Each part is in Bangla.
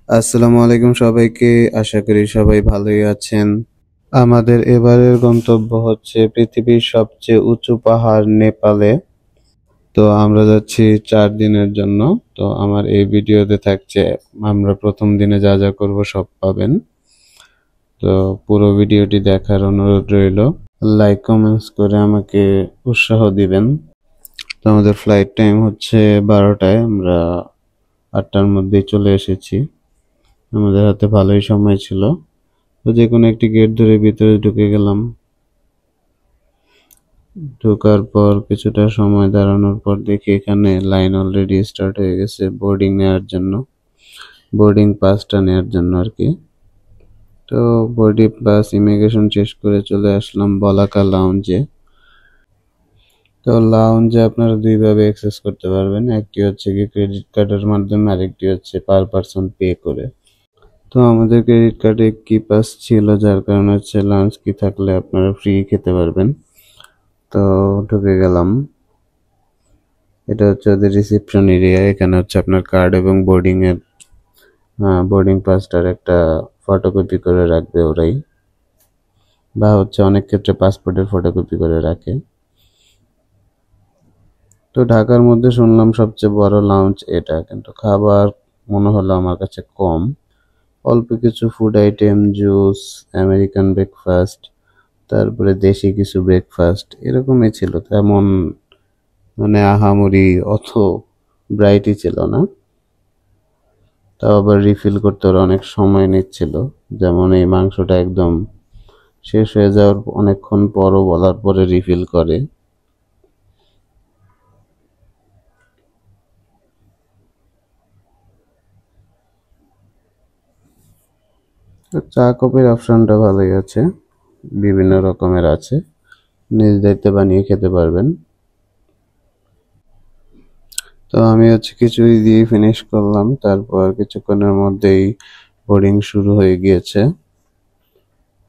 আসসালামু আলাইকুম সবাইকে। আশা করি সবাই ভালোই আছেন। আমাদের এবারের গন্তব্য হচ্ছে পৃথিবীর সবচেয়ে উঁচু পাহাড় নেপালে। তো আমরা যাচ্ছি 4 দিনের জন্য। তো আমার এই ভিডিওতে থাকছে আমরা প্রথম দিনে যা যা করব সব পাবেন। তো পুরো ভিডিওটি দেখার অনুরোধ রইল। লাইক কমেন্টস করে আমাকে উৎসাহ দিবেন। তো আমাদের ফ্লাইট টাইম হচ্ছে 12টায়। আমরা 8টার মধ্যেই চলে এসেছি। আমাদের হাতে ভালোই সময় ছিল। তো যে কোনো একটি গেট ধরে ভিতরে ঢুকে গেলাম। ঢোকার পর কিছুটা সময় দাঁড়ানোর পর দেখি এখানে লাইন অলরেডি স্টার্ট হয়ে গেছে বোর্ডিং নেওয়ার জন্য, বোর্ডিং পাসটা নেওয়ার জন্য আর কি। তো বোর্ডিং পাস ইমিগ্রেশন শেষ করে চলে আসলাম বলাকা লাউঞ্জে। তো লাউঞ্জে আপনারা দুইভাবে অ্যাক্সেস করতে পারবেন, একটি হচ্ছে কি ক্রেডিট কার্ডের মাধ্যমে, আরেকটি হচ্ছে পার পারসন পে করে। তো আমাদের ক্রেডিট কার্ডে কি পাস ছিল, যার কারণে হচ্ছে লাঞ্চ কি থাকলে আপনারা ফ্রি খেতে পারবেন। তো ঢুকে গেলাম। এটা হচ্ছে ওদের রিসেপশন এরিয়া। এখানে হচ্ছে আপনার কার্ড এবং বোর্ডিং পাসটার একটা ফটোকপি করে রাখবে ওরাই, বা হচ্ছে অনেক ক্ষেত্রে পাসপোর্টের ফটোকপি করে রাখে। তো ঢাকার মধ্যে শুনলাম সবচেয়ে বড় লাউঞ্জ এটা, কিন্তু খাবার মনে হলো আমার কাছে কম। অল্প কিছু food item, juice, American breakfast, তারপরে দেশি কিছু ব্রেকফাস্ট এরকমই ছিল, তেমন মানে আহামরি অত ব্রাইটই ছিল না। তাও আবার রিফিল করতে ওরা অনেক সময় নিচ্ছিল। যেমন এই মাংসটা একদম শেষ হয়ে যাওয়ার অনেকক্ষণ পরও বলার পরে রিফিল করে। তো চা কফির অপশনটা ভালোই আছে, বিভিন্ন রকমের আছে, নিজ দায়িত্বে বানিয়ে খেতে পারবেন। তো আমি হচ্ছে খিচুড়ি দিয়ে ফিনিশ করলাম, তারপর কিছুক্ষণের মধ্যেই বোর্ডিং শুরু হয়ে গিয়েছে।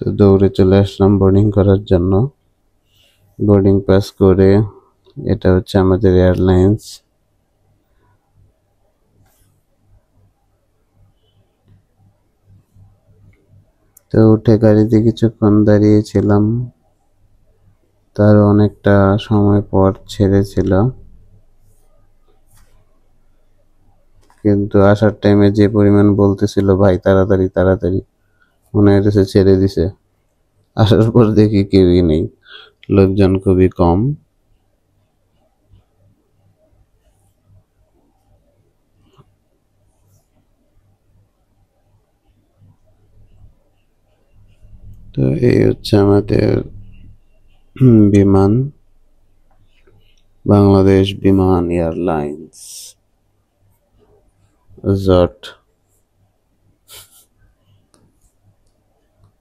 তো দৌড়ে চলে আসলাম বোর্ডিং করার জন্য। বোর্ডিং পাস করে, এটা হচ্ছে আমাদের এয়ারলাইন্স। তো উঠে গাড়িতে কিছুক্ষণ দাঁড়িয়েছিলাম, তার অনেকটা সময় পর ছেড়েছিল, কিন্তু আসার টাইমে যে পরিমাণ বলতেছিল ভাই তাড়াতাড়ি তাড়াতাড়ি, মনে হইতেছে ছেড়ে দিছে। আসার পর দেখি কেউই নেই, লোকজন খুবই কম। তো এই হচ্ছে আমাদের বিমান, বাংলাদেশ বিমান এয়ারলাইন্স জট।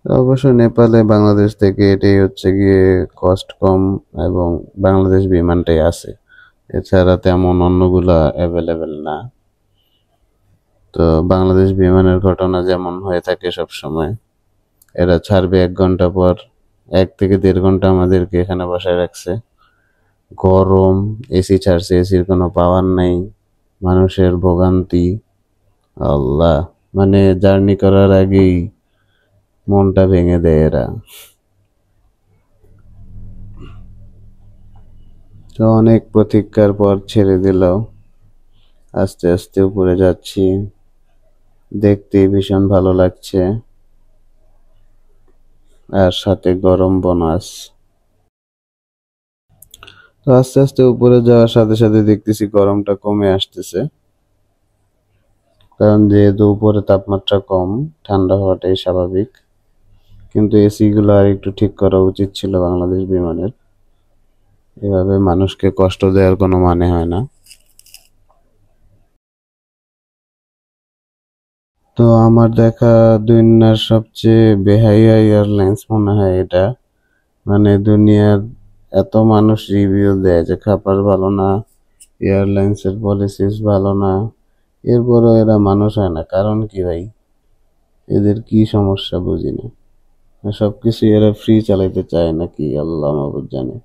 অবশ্য নেপালে বাংলাদেশ থেকে এটাই হচ্ছে গিয়ে কস্ট কম, এবং বাংলাদেশ বিমানটাই আছে, এছাড়া তেমন অন্যগুলা অ্যাভেলেবেল না। তো বাংলাদেশ বিমানের ঘটনা যেমন হয়ে থাকে সব সময়, এরা ছাড়বে 1 ঘন্টা পর, 1 থেকে 1.5 ঘন্টা আমাদেরকে এখানে বসায় রাখছে। গরম, এসি ছাড়ছে, এসির কোনো পাওয়ার নাই, মানুষের ভোগান্তি, আল্লাহ, মানে জার্নি করার আগেই মনটা ভেঙে দেয় এরা। তো অনেক প্রতীক্ষার পর ছেড়ে দিল, আস্তে আস্তে উপরে যাচ্ছি, দেখতে ভীষণ ভালো লাগছে, আর সাথে গরম বোনাস। তো আস্তে আস্তে উপরে যাওয়ার সাথে সাথে দেখতেছি গরমটা কমে আসতেছে, কারণ যেহেতু উপরে তাপমাত্রা কম, ঠান্ডা হওয়াটাই স্বাভাবিক। কিন্তু এসি গুলো আর একটু ঠিক করা উচিত ছিল বাংলাদেশ বিমানের, এভাবে মানুষকে কষ্ট দেওয়ার কোনো মানে হয় না। তো আমার দেখা দুনিয়ার সবচেয়ে বেহাইয়া এয়ারলাইন্স মনে হয় এটা। মানে দুনিয়ার এত মানুষ রিভিউ দেয় যে খাবার ভালো না, এয়ারলাইন্সের পলিসিস ভালো না, এরপরও এরা মানুষ হয় না, কারণ কি ভাই? এদের কি সমস্যা বুঝি না। সবকিছু এরা ফ্রি চালাইতে চায় নাকি আল্লাহ মাবুদ জানে।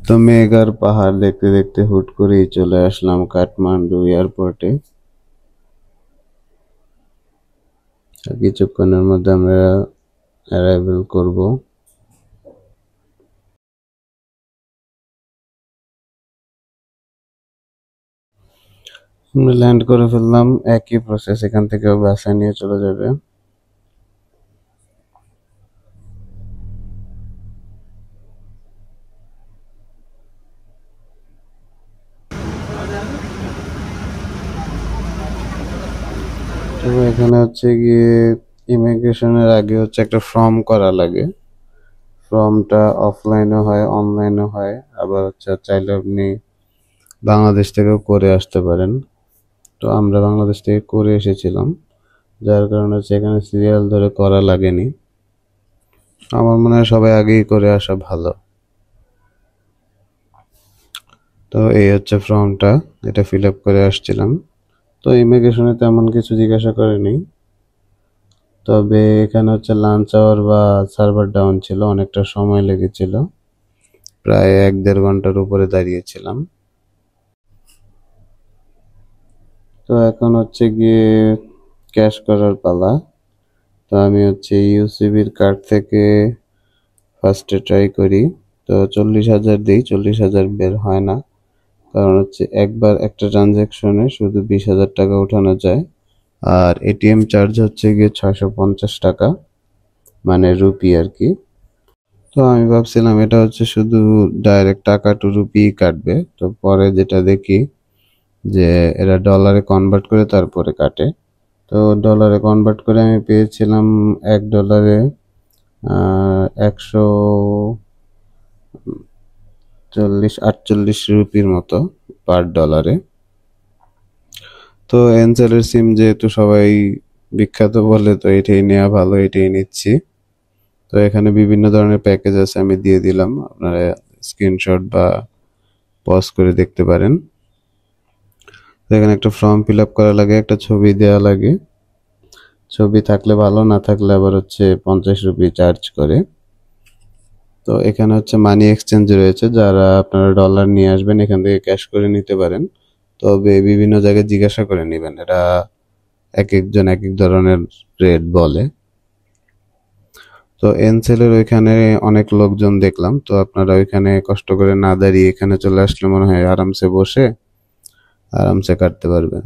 তো মেঘ আর পাহাড় দেখতে দেখতে হুট করেই চলে আসলাম কাঠমান্ডু এয়ারপোর্টে। কিছুক্ষণের মধ্যে আমরা অ্যারাইভেল করব। আমরা ল্যান্ড করে ফেললাম। একই প্রসেস, এখান থেকে বাসায় নিয়ে চলে যাবে। তো এখানে হচ্ছে গিয়ে ইমিগ্রেশনের আগে হচ্ছে একটা ফর্ম করা লাগে। ফর্মটা অফলাইনও হয়, অনলাইনও হয়, আবার হচ্ছে চাইলে আপনি বাংলাদেশ থেকেও করে আসতে পারেন। তো আমরা বাংলাদেশ থেকে করে এসেছিলাম, যার কারণে হচ্ছে এখানে সিরিয়াল ধরে করা লাগেনি। আমার মনে হয় সবাই আগেই করে আসা ভালো। তো এই হচ্ছে ফর্মটা, এটা ফিল আপ করে আসছিলাম। তো ইমিগ্রেশনে তেমন কিছু জিজ্ঞাসা করেনি, তবে এখানে হচ্ছে লাঞ্চ আওয়ার বা সার্ভার ডাউন ছিল, অনেকটা সময় লেগেছিল, প্রায় 1-1.5 ঘন্টার উপরে দাঁড়িয়েছিলাম। তো এখন হচ্ছে গিয়ে ক্যাশ করার পালা। তো আমি হচ্ছে ইউসিবির কার্ড থেকে ফার্স্টে ট্রাই করি। তো 40,000 দিই, 40,000 বের হয় না, কারণ হচ্ছে একবার একটা ট্রানজ্যাকশনে শুধু 20,000 টাকা উঠানো যায়। আর এটিএম চার্জ হচ্ছে গিয়ে 650 টাকা, মানে রুপি আর কি। তো আমি ভাবছিলাম এটা হচ্ছে শুধু ডাইরেক্ট টাকা টু রুপি কাটবে, তো পরে যেটা দেখি যে এরা ডলারে কনভার্ট করে তারপরে কাটে। তো ডলারে কনভার্ট করে আমি পেয়েছিলাম $1 148 রুপির মতো পার ডলারে। তো এনসেলের সিম যেহেতু সবাই বিখ্যাত বলে, তো এটাই নেওয়া ভালো, এটাই নিচ্ছি। তো এখানে বিভিন্ন ধরনের প্যাকেজ আছে, আমি দিয়ে দিলাম, আপনারা স্ক্রিনশট বা পজ করে দেখতে পারেন। তো এখানে একটা ফর্ম ফিল আপ করা লাগে, একটা ছবি দেওয়া লাগে। ছবি থাকলে ভালো, না থাকলে আবার হচ্ছে 50 রুপি চার্জ করে। তো এখানে হচ্ছে মানি এক্সচেঞ্জ রয়েছে, যারা আপনারা ডলার নিয়ে আসবেন এখান থেকে ক্যাশ করে নিতে পারেন, তবে বিভিন্ন জায়গায় জিজ্ঞাসা করে নেবেন, এরা এক একজন এক এক ধরনের রেট বলে। তো এনসেলের ওইখানে অনেক লোকজন দেখলাম, তো আপনারা ওইখানে কষ্ট করে না দাঁড়িয়ে এখানে চলে আসলে মনে হয় আরামসে বসে আরামসে কাটতে পারবেন।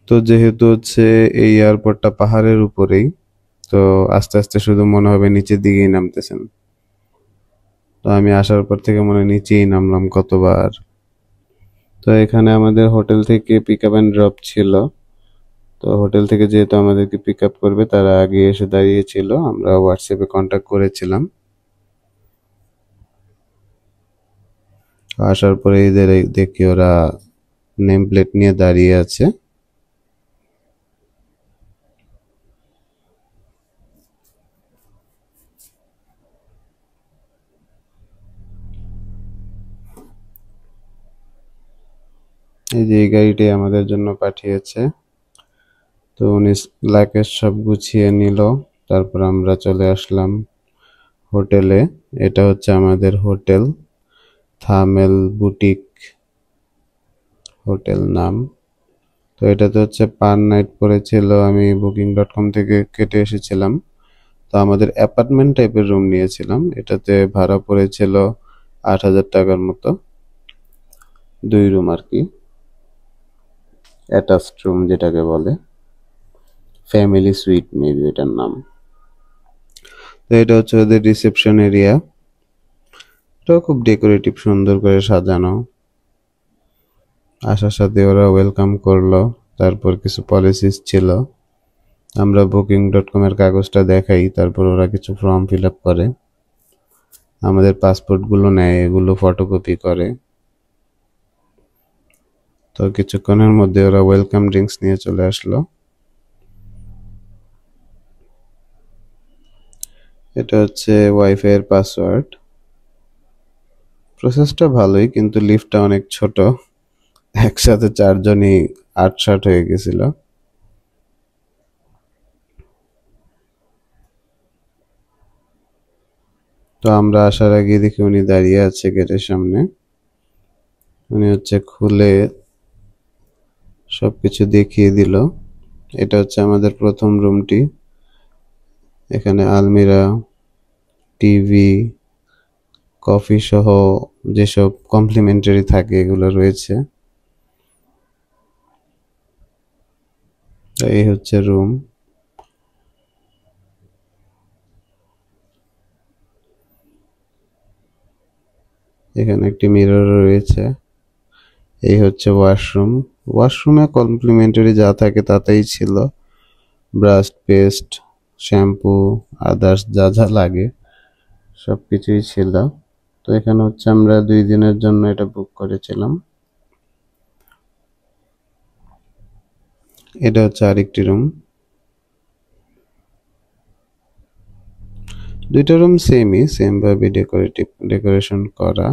তো যেহেতু হচ্ছে এই এয়ারপোর্টটা পাহাড়ের উপরেই, তো আস্তে আস্তে শুধু মনে হবে নিচের দিকেই নামতেছেন। তো আমি আসার পর থেকে মনে হয় নিচেই নামলাম কতবার। তো এখানে আমাদের হোটেল থেকে পিক আপ অ্যান্ড ড্রপ ছিল। তো হোটেল থেকে যেহেতু আমাদেরকে পিক আপ করবে, তারা আগে এসে দাঁড়িয়েছিল, আমরা হোয়াটসঅ্যাপে কন্ট্যাক্ট করেছিলাম। আসার পরে এদের দেখি ওরা নেম প্লেট নিয়ে দাঁড়িয়ে আছে। এই যে এই গাড়িটি আমাদের জন্য পাঠিয়েছে। তো উনি লাগেজ সব গুছিয়ে নিল, তারপর আমরা চলে আসলাম হোটেলে। এটা হচ্ছে আমাদের হোটেল, থামেল বুটিক হোটেল নাম। তো এটাতে হচ্ছে পার নাইট পড়েছিল, আমি booking.com থেকে কেটে এসেছিলাম। তো আমাদের অ্যাপার্টমেন্ট টাইপের রুম নিয়েছিলাম, এটাতে ভাড়া পড়েছিল 8,000 টাকার মতো, 2 রুম আর কি, অ্যাটাচড রুম যেটাকে বলে, ফ্যামিলি সুইট মেবি এটার নাম। তো এটা হচ্ছে ওদের রিসেপশন এরিয়া, এটাও খুব ডেকোরেটিভ, সুন্দর করে সাজানো। আসার সাথে ওরা ওয়েলকাম করলো, তারপর কিছু পলিসিস ছিল, আমরা booking.com এর কাগজটা দেখাই, তারপর ওরা কিছু ফর্ম ফিল আপ করে, আমাদের পাসপোর্টগুলো নেয়, এগুলো ফটোকপি করে। তো কিছুক্ষণের মধ্যে ওরা ওয়েলকাম ড্রিঙ্কস নিয়ে চলে আসলো। এটা হচ্ছে ওয়াইফাই এর পাসওয়ার্ড। প্রসেসটা ভালোই, কিন্তু লিফটটা অনেক ছোট, একসাথে 4 জনই 8-60 হয়ে গেছিল। তো আমরা আসার আগে দেখি উনি দাঁড়িয়ে আছে গেটের সামনে, উনি হচ্ছে খুলে সবকিছু দেখিয়ে দিল। এটা হচ্ছে আমাদের প্রথম রুমটি। এখানে আলমিরা, টিভি, কফি সহ যেসব কমপ্লিমেন্টারি থাকে এগুলো রয়েছে। তো এই হচ্ছে রুম। এখানে একটি মিরর রয়েছে। এই হচ্ছে ওয়াশরুম। ওয়াশরুমে কমপ্লিমেন্টারি যা থাকে তাতেই ছিল, ব্রাশ, পেস্ট, শ্যাম্পু, আদার্স যা যা লাগে সব কিছুই ছিল। তো এখানে হচ্ছে আমরা 2 দিনের জন্য এটা বুক করেছিলাম। এটা হচ্ছে আরেকটি রুম। দুইটা রুম সেম ভাবে ডেকোরেশন করা।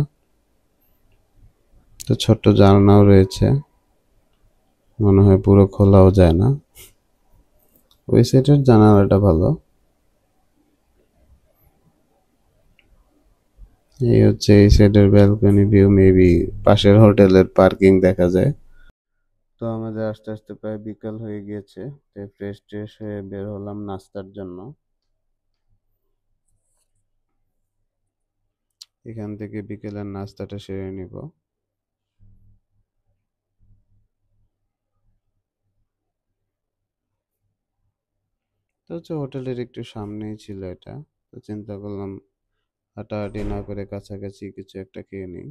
তো ছোট্ট জানালাও রয়েছে, মনে হয় পুরো খোলাও যায় না। ওই সাইডের জানালাটা ভালো। এই হচ্ছে এই সাইডের ব্যালকনি ভিউ, মেবি পাশের হোটেলের পার্কিং দেখা যায়। তো আমাদের আস্তে আস্তে প্রায় বিকাল হয়ে গিয়েছে। তো ফ্রেশ হয়ে বের হলাম নাস্তার জন্য। এখান থেকে বিকেলের নাস্তাটা সেরে নিব। তো হচ্ছে হোটেলের একটু সামনেই ছিল এটা। তো চিন্তা করলাম হাঁটাহাঁটি না করে কাছাকাছি কিছু একটা খেয়ে নিই।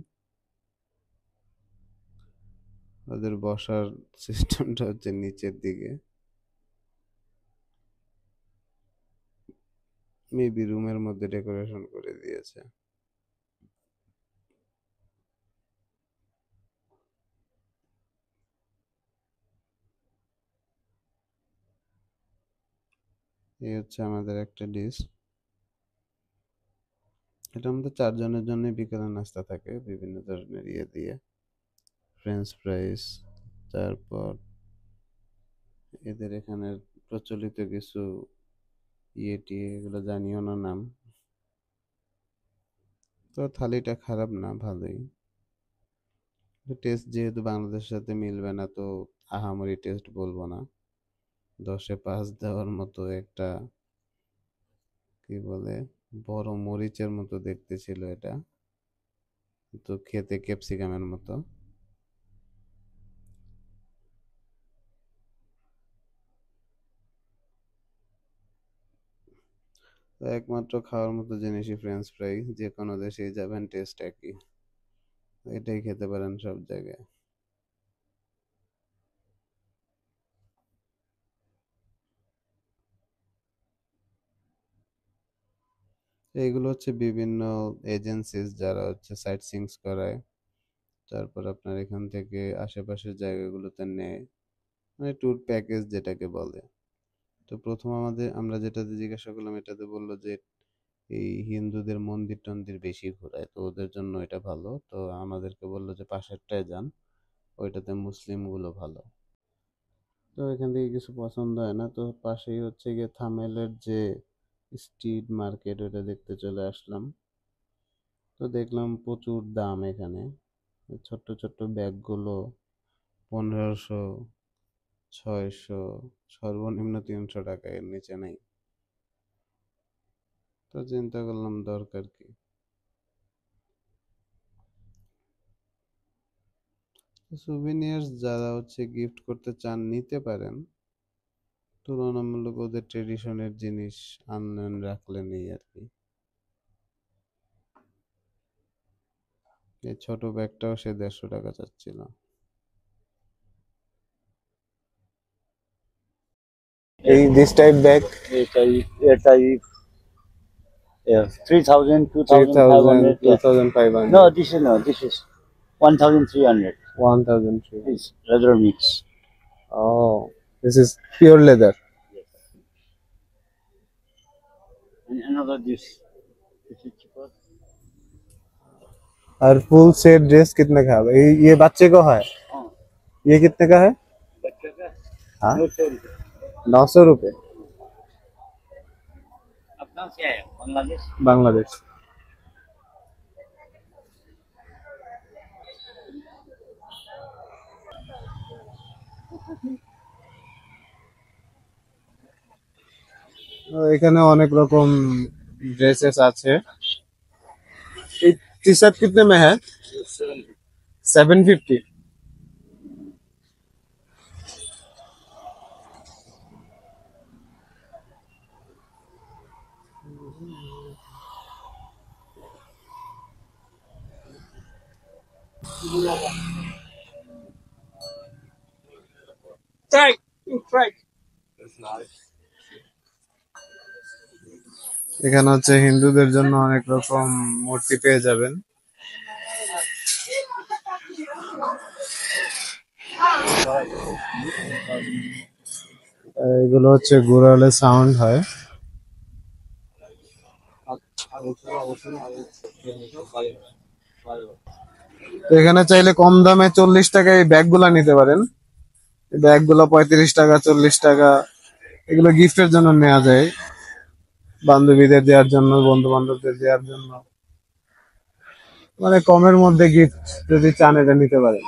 ওদের বসার সিস্টেমটা হচ্ছে নিচের দিকে, মেবি রুমের মধ্যে ডেকোরেশন করে দিয়েছে। এই হচ্ছে আমাদের একটা ডিশ। এটার মধ্যে 4 জনের জন্য বিকেলের নাস্তা থাকে বিভিন্ন ধরনের ইয়ে দিয়ে, ফ্রেঞ্চ ফ্রাইস, তারপর এদের এখানে প্রচলিত কিছু ইয়ে টিয়ে, এগুলো জানিও না নাম। তো থালিটা খারাপ না, ভালোই। টেস্ট যেহেতু বাংলাদেশের সাথে মিলবে না, তো আহামরি টেস্ট বলবো না। 10-এ 5 দেওয়ার মতো একটা, কি বলে, বড় মরিচের মতো দেখতে ছিল এটা, তো খেতে ক্যাপসিকামের মতো। তো একমাত্র খাওয়ার মতো জিনিসই ফ্রেঞ্চ ফ্রাই, যে কোনো দেশেই যাবেন টেস্ট একই, এটাই খেতে পারেন সব জায়গায়। এইগুলো হচ্ছে বিভিন্ন এজেন্সিস যারা হচ্ছে সাইট সিংস করায়, তারপর আপনার এখান থেকে আশেপাশের জায়গাগুলোতে নেয়, মানে ট্যুর প্যাকেজ যেটাকে বলে। তো প্রথম আমরা যেটাতে জিজ্ঞাসা করলাম, এটাতে বললো যে এই হিন্দুদের মন্দির টন্দির বেশি ঘোরায়, তো ওদের জন্য এটা ভালো। তো আমাদেরকে বললো যে পাশেরটায় যান, ওইটাতে মুসলিম গুলো ভালো। তো এখান থেকে কিছু পছন্দ হয় না, তো পাশেই হচ্ছে গিয়ে থামেলের যে স্ট্রিট মার্কেট, ওটা দেখতে চলে আসলাম। তো দেখলাম প্রচুর দাম এখানে। ছোট্ট ছোট্ট ব্যাগগুলো 1500, 600, সর্বনিম্ন 300 টাকা, এর নিচে নাই। তো চিন্তা করলাম দরকার কি। সুভিনিয়ার্স যারা হচ্ছে গিফট করতে চান নিতে পারেন, তুলনামূলক ওদের ট্রেডিশনের জিনিস আনলেন রাখলেন, এই আর কি। এই ছোট ব্যাগটাও সে 150 টাকা চাচ্ছিল। This type bag, Yeah, 3,000, 3,000, 2,500. Yeah. 2,500, No, this is 1,300. 1,300. It's leather mix. Oh, this is pure leather. Yes. And another this is cheaper. और फुल सेट ड्रेस कितने का है? ये बच्चे को है, हाँ, ये कितने का है? बच्चे का हाँ, 900 रुपये। 900 रुपये। आप कहाँ से आए? बांग्लादेश। बांग्लादेश। এখানে অনেক রকম ड्रेसेस আছে। এই टी शर्ट कितने में है? 750। এখানে হচ্ছে হিন্দুদের জন্য অনেক রকম মূর্তি পেয়ে যাবেন। এগুলো হচ্ছে ঘোরালে সাউন্ড হয়। তো এখানে চাইলে কম দামে 40 টাকায় এই ব্যাগ গুলা নিতে পারেন। এই ব্যাগ গুলো 35 টাকা, 40 টাকা। এগুলো গিফটের জন্য নেওয়া যায়, বান্ধবীদের দেওয়ার জন্য, বন্ধু বান্ধবদের দেওয়ার জন্য। মানে কমের মধ্যে গিফট যদি চান এটা নিতে পারেন।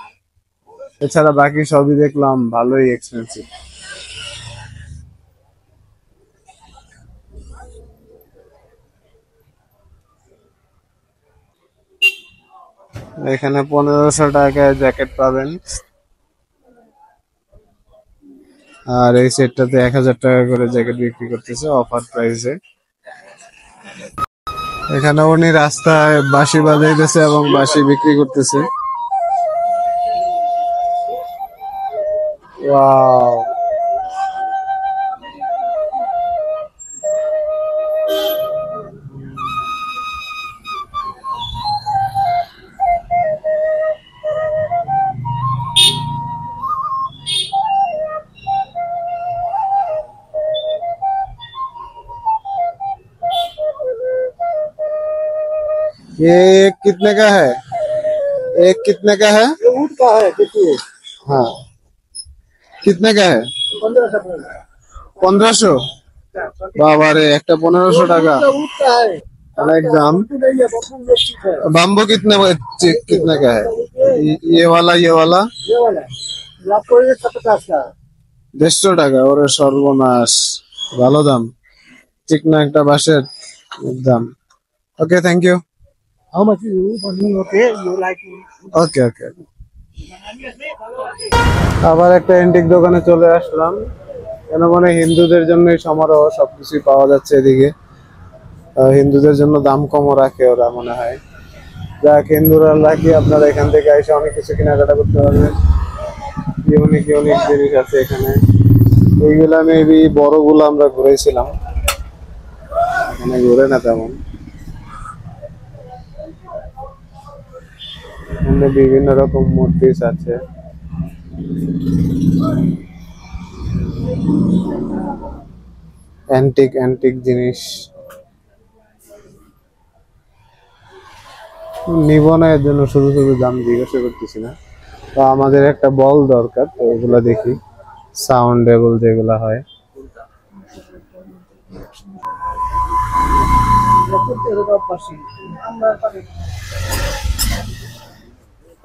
এছাড়া বাকি সবই দেখলাম ভালোই এক্সপেন্সিভ। এখানে 1500 টাকায় জ্যাকেট পাবেন, আর এই সেটটাতে 1000 টাকা করে জ্যাকেট বিক্রি করতেছে অফার প্রাইসে। এখানে উনি রাস্তায় বাঁশি বাজাইতেছে এবং বাঁশি বিক্রি করতেছে। ওয়াও, ये कितने का है? एक कितने का है? ऊँट का है, देखिए। हाँ, कितने का है? 1500। बाबा रे, एक 1500 टाका, ऊँट का है। अनेक दाम। नहीं है, बकरी बेचती है। बाम्बू कितने का है? ये वाला ये वाला ये आपको 150 का है। 150 টাকা। ওরে সর্বনাশ, ভালো দাম। চিকনা একটা বাঁশের দাম। Okay, thank you. How much is you? Okay, you like okay okay. আবার একটা এন্টিক দোকানে চলে আসলাম। কেন মানে হিন্দুদের জন্যই সমারোহ, সবকিছুই পাওয়া যাচ্ছে এদিকে। হিন্দুদের জন্য দাম কমও রাখে ওরা মনে হয়। যাক, হিন্দুরা লাকি, আপনারা এখান থেকে এসে অনেক কিছু কেনাকাটা করতে পারবেন। ইউনিক ইউনিক জিনিস আছে এখানে। এইগুলা মেবি বড়গুলো আমরা ঘুরেছিলাম, এখানে ঘুরে না তেমন। এখানে বিভিন্ন রকম মূর্তি আছে। অ্যান্টিক অ্যান্টিক জিনিস নিব না, এর জন্য শুধু শুধু দাম জিজ্ঞাসা করতেছি না। তো আমাদের একটা বল দরকার, তো এগুলা দেখি সাউন্ডেবল যেগুলা হয়।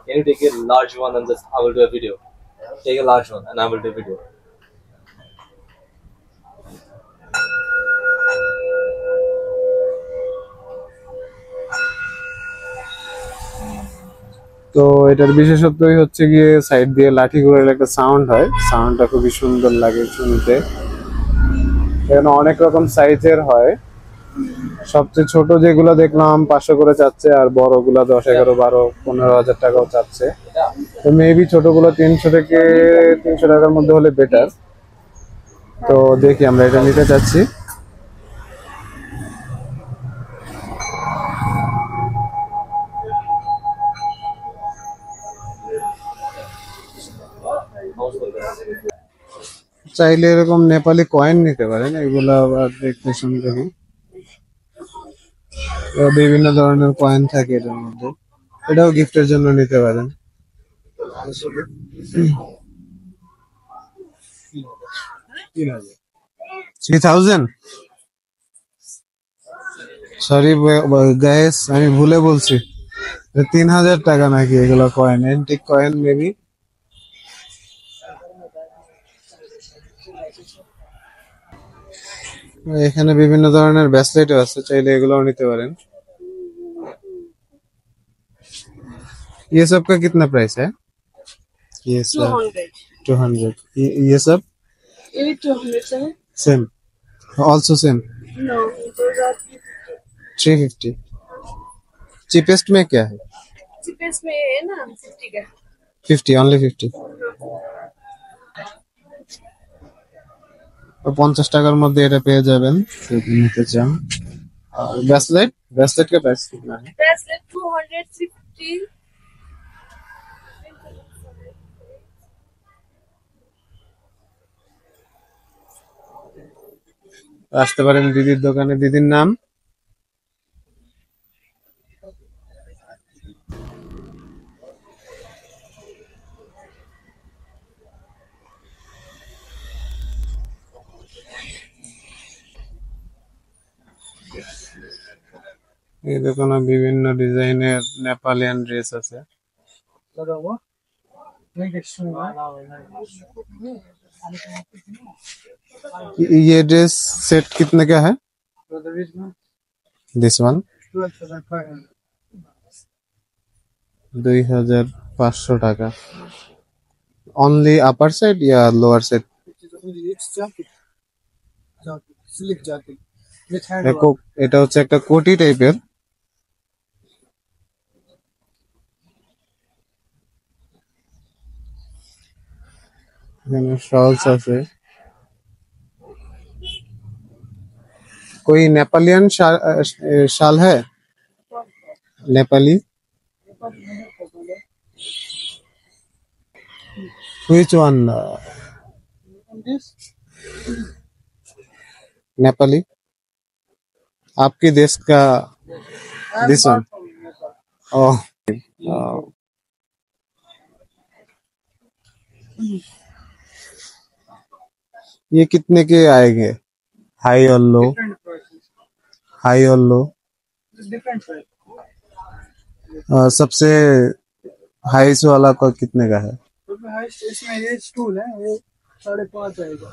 Can you take a large one and just I will do a video? Take a large one and I will do a video. তো এটার বিশেষত্বই হচ্ছে গিয়ে সাইড দিয়ে লাঠি ঘোরালে একটা সাউন্ড হয়, সাউন্ডটা খুবই সুন্দর লাগে শুনতে। এখানে অনেক রকম সাইজের হয়। সবচেয়ে ছোট যেগুলো দেখলাম 500 করে চাচ্ছে, আর বড়গুলা 10, 11, 12, 15,000 টাকাও চাচ্ছে। তো মেবি ছোটগুলো 300 থেকে 300 টাকার মধ্যে হলে বেটার। তো দেখি, আমরা এটা নিতে চাচ্ছি। চাইলে এরকম নেপালি কয়েন নিতে পারেন, এগুলো আবার দেখতে সুন্দর। বিভিন্ন ধরনের কয়েন থাকে এটার মধ্যে, এটাও গিফটের জন্য নিতে পারেন। 3000। সরি গাইস, আমি ভুলে বলছি, 3000 টাকা নাকি এগুলো কয়েন, অ্যান্টিক কয়েন মেবি। এখানে বিভিন্ন ধরনের ব্রেসলেটও আছে, চাইলে এগুলোও নিতে পারেন। ये सब का कितना प्राइस है? ये सब 200. 200। ये सब Maybe 200, sir? Same, also same No, those are 350। Cheapest में क्या है? cheapest में है ना 50 का। 50, ओनली 50। তো 50 টাকার মধ্যে এটা পেয়ে যাবেন যদি নিতে চান। আর ব্রেসলেট, ব্রেসলেট का प्राइस कितना है? Bracelet 250। আসতে পারেন দিদির দোকানে। দিদির নাম এই দোকানে বিভিন্ন ডিজাইনের নেপালিয়ান ড্রেস আছে। ये ड्रेस सेट कितने का है? दिस वन 2500 টাকা। অনলি আপার সাইড या লোয়ার সাইড? এটা হচ্ছে একটা কোটি টাইপের। এখানে শলস আছে। कोई नेपालियन शाल है? Nepali which one? नेपाली आपके देश का? This one. ओह, ये कितने के आएंगे? हाई और लो, हाई और लो। सबसे हाईएस्ट वाला का कितने का है? इसमें ये स्टूल है, ये 5,500 आएगा।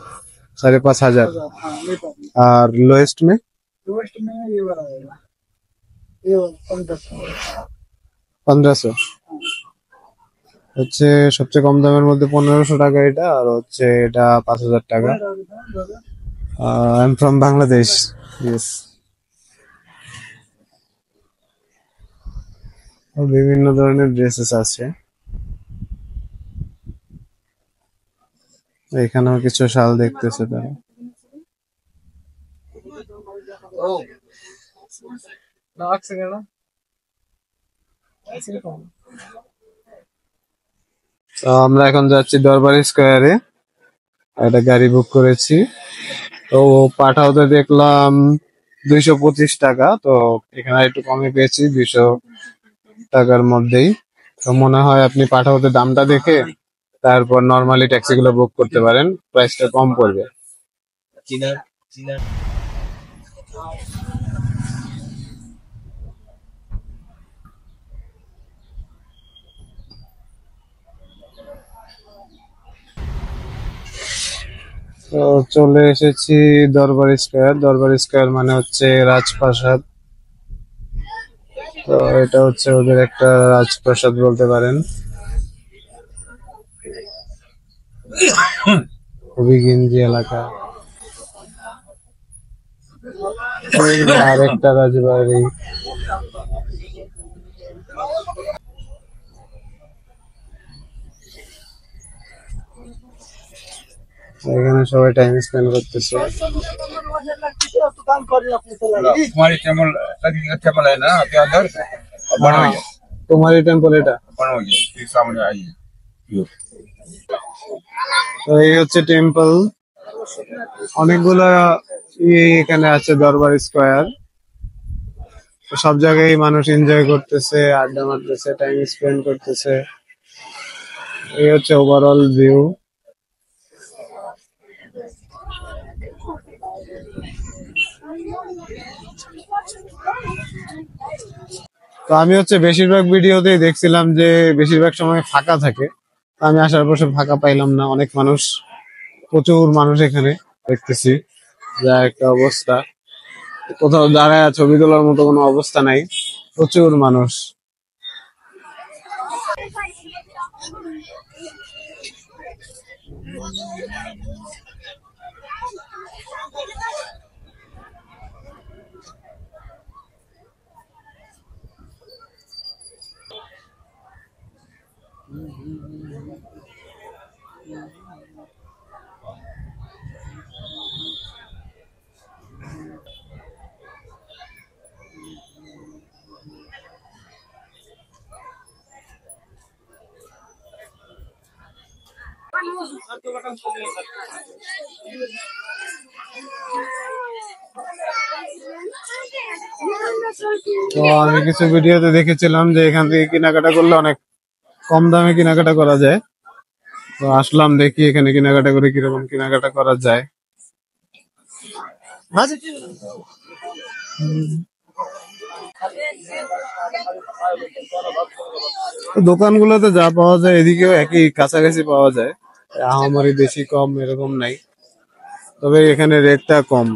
5,500। हाँ, ये पास और लोएस्ट में? लोएस्ट में ये वाला आएगा, ये वाला 1500। 1500 হচ্ছে সবচেয়ে কম দামের মধ্যে। 1500 টাকা এটা, আর হচ্ছে এটা 5000 টাকা। I am from Bangladesh. Yes. বিভিন্ন ধরনের ড্রেসেস আছে। এখানেও কিছু শাল দেখতেছে তারা। তো আমরা এখন যাচ্ছি দরবারি স্কয়ারে। একটা গাড়ি বুক করেছি। তো পাঠাওতে দেখলাম 225 টাকা। তো এখানে একটু কমে পেয়েছি 200 টাকার মধ্যেই। তো মনে হয় আপনি পাঠাওতে দামটা দেখে তারপর নরমালি ট্যাক্সি গুলো বুক করতে পারেন, প্রাইসটা কম পড়বে। তো চলে এসেছি দরবারি স্কয়ার। দরবারি স্কয়ার মানে হচ্ছে রাজপ্রাসাদ। তো এটা হচ্ছে ওদের একটা রাজপ্রাসাদ বলতে পারেন। খুবই গেঞ্জি এলাকা। আর একটা রাজবাড়ি। এখানে সবাই টাইম স্পেন্ড করতেছে। हमारी टेम्पल टेम्पल है ना आपके अंदर बन हो गया, তোমারই টেম্পল এটা? बन हो गया, फिर सामने आइए। তো এই হচ্ছে টেম্পল। অনেকগুলা এখানে আছে দরবার স্কয়ার। তো সব জায়গায় মানুষ এনজয় করতেছে, আড্ডা মারতেছে, টাইম স্পেন্ড করতেছে। এই হচ্ছে ওভারঅল ভিউ। তো আমি হচ্ছে বেশিরভাগ ভিডিওতেই দেখছিলাম যে বেশিরভাগ সময় ফাঁকা থাকে। তো আমি আসার পর ফাঁকা পাইলাম না, অনেক মানুষ, প্রচুর মানুষ এখানে দেখতেছি। যা একটা অবস্থা, কোথাও দাঁড়ায় ছবি তোলার মতো কোনো অবস্থা নাই, প্রচুর মানুষ। তো আমি কিছু ভিডিওতে দেখেছিলাম যে এখান থেকে কেনাকাটা করলে অনেক কম দামে কেনাকাটা করা যায়। তো আসলাম, দেখি এখানে কেনাকাটা করে কিরকম কেনাকাটা করা যায়। দোকানগুলোতে যা পাওয়া যায় এদিকেও একই কাছাকাছি পাওয়া যায়, আমারই বেশি কম এরকম নাই, তবে এখানে রেটটা কম।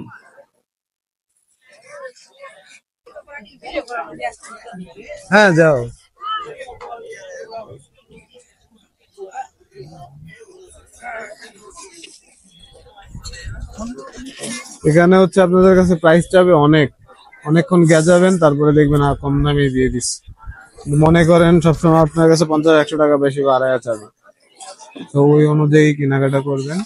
হ্যাঁ যাও। এখানে হচ্ছে আপনাদের কাছে প্রাইস চাবে অনেকক্ষণ গেজাবেন, তারপরে দেখবেন কম দামে দিয়ে দিচ্ছে। মনে করেন সবসময় আপনার কাছে 50-100 টাকা বেশি বাড়ায় যাবে, তো ওই অনুযায়ী কেনাকাটা করবেন।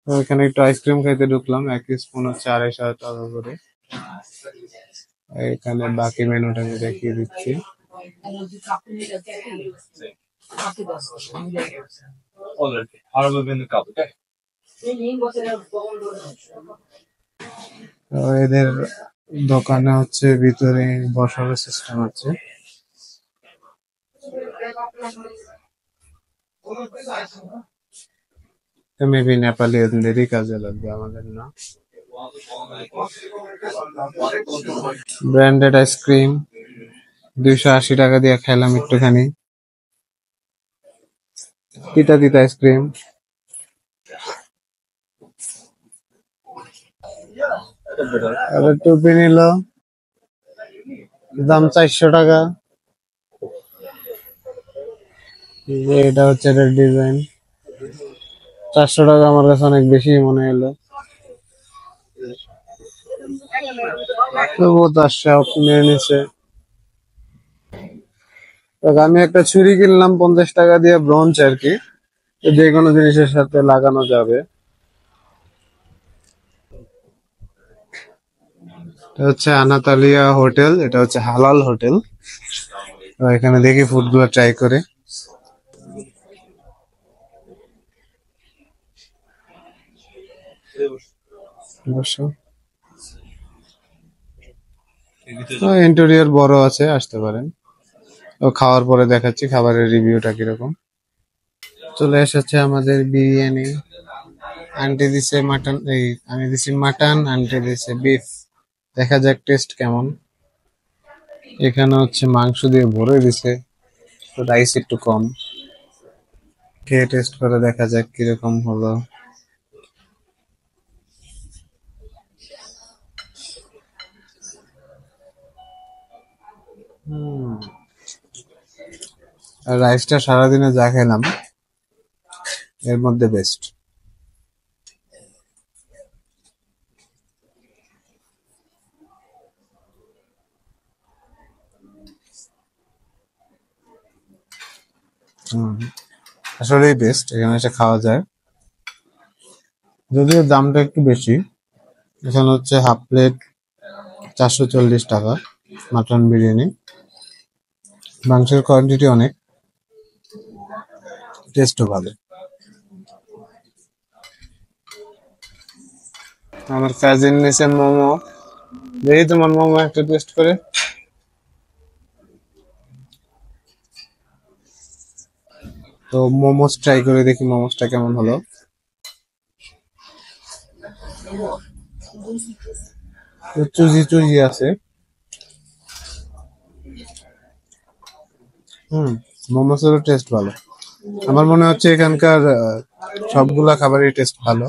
তো এখানে একটু আইসক্রিম খাইতে ঢুকলাম, এক স্পুন হচ্ছে 250 টাকা করে। এখানে বাকি মেনুটা আমি দেখিয়ে দিচ্ছি। তো এদের দোকানে হচ্ছে ভিতরে বসার সিস্টেম আছে। মেবি নেপালিদেরই কাজে লাগবে, আমাদের না। ব্র্যান্ডেড আইসক্রিম 280 টাকা দিয়ে খাইলাম একটুখানি, তিতা তিতা আইসক্রিম। টুপি নিল, দাম 400 টাকা। এটা হচ্ছে এটার ডিজাইন, 400 টাকা আমার কাছে অনেক বেশি মনে হলো। তবুও তার সব নিয়ে নিছে। আমি একটা ছুরি কিনলাম 50 টাকা দিয়ে, ব্রঞ্জ আর কি, যে কোনো জিনিসের সাথে লাগানো যাবে। এটা হচ্ছে আনাতালিয়া হোটেল, এটা হচ্ছে হালাল হোটেল। এখানে দেখি ফুডগুলো ট্রাই করে। ইন্টেরিয়র বড় আছে, আসতে পারেন। ও খাওয়ার পরে দেখাচ্ছি খাবারের রিভিউটা কিরকম। চলে এসেছে আমাদের বিরিয়ানি। আন্টি দিছে মাটন, আমি দিছি মাটন, আন্টি দিছে বিফ। দেখা যাক টেস্ট কেমন। এখানে হচ্ছে মাংস দিয়ে ভরে দিছে, রাইস একটু কম। খেয়ে টেস্ট করে দেখা যাক কিরকম হলো। আর রাইসটা সারাদিনে যা খেলাম এর মধ্যে বেস্ট। আসলেই বেস্ট, এখানে এসে খাওয়া যায়। যদিও দামটা একটু বেশি, এখানে হচ্ছে হাফ প্লেট 440 টাকা মাটন বিরিয়ানি। মাংসের কোয়ান্টিটি অনেক, টেস্টও ভালো। আমার কাজিন নিছে মোমো, দেখি তোমার মোমো একটা টেস্ট করে। তো মোমোস ট্রাই করে দেখি মোমোসটা কেমন হলো। তো চুজি চুজি আছে। মোমোসেরও টেস্ট ভালো। আমার মনে হচ্ছে এখানকার সবগুলা খাবারের টেস্ট ভালো।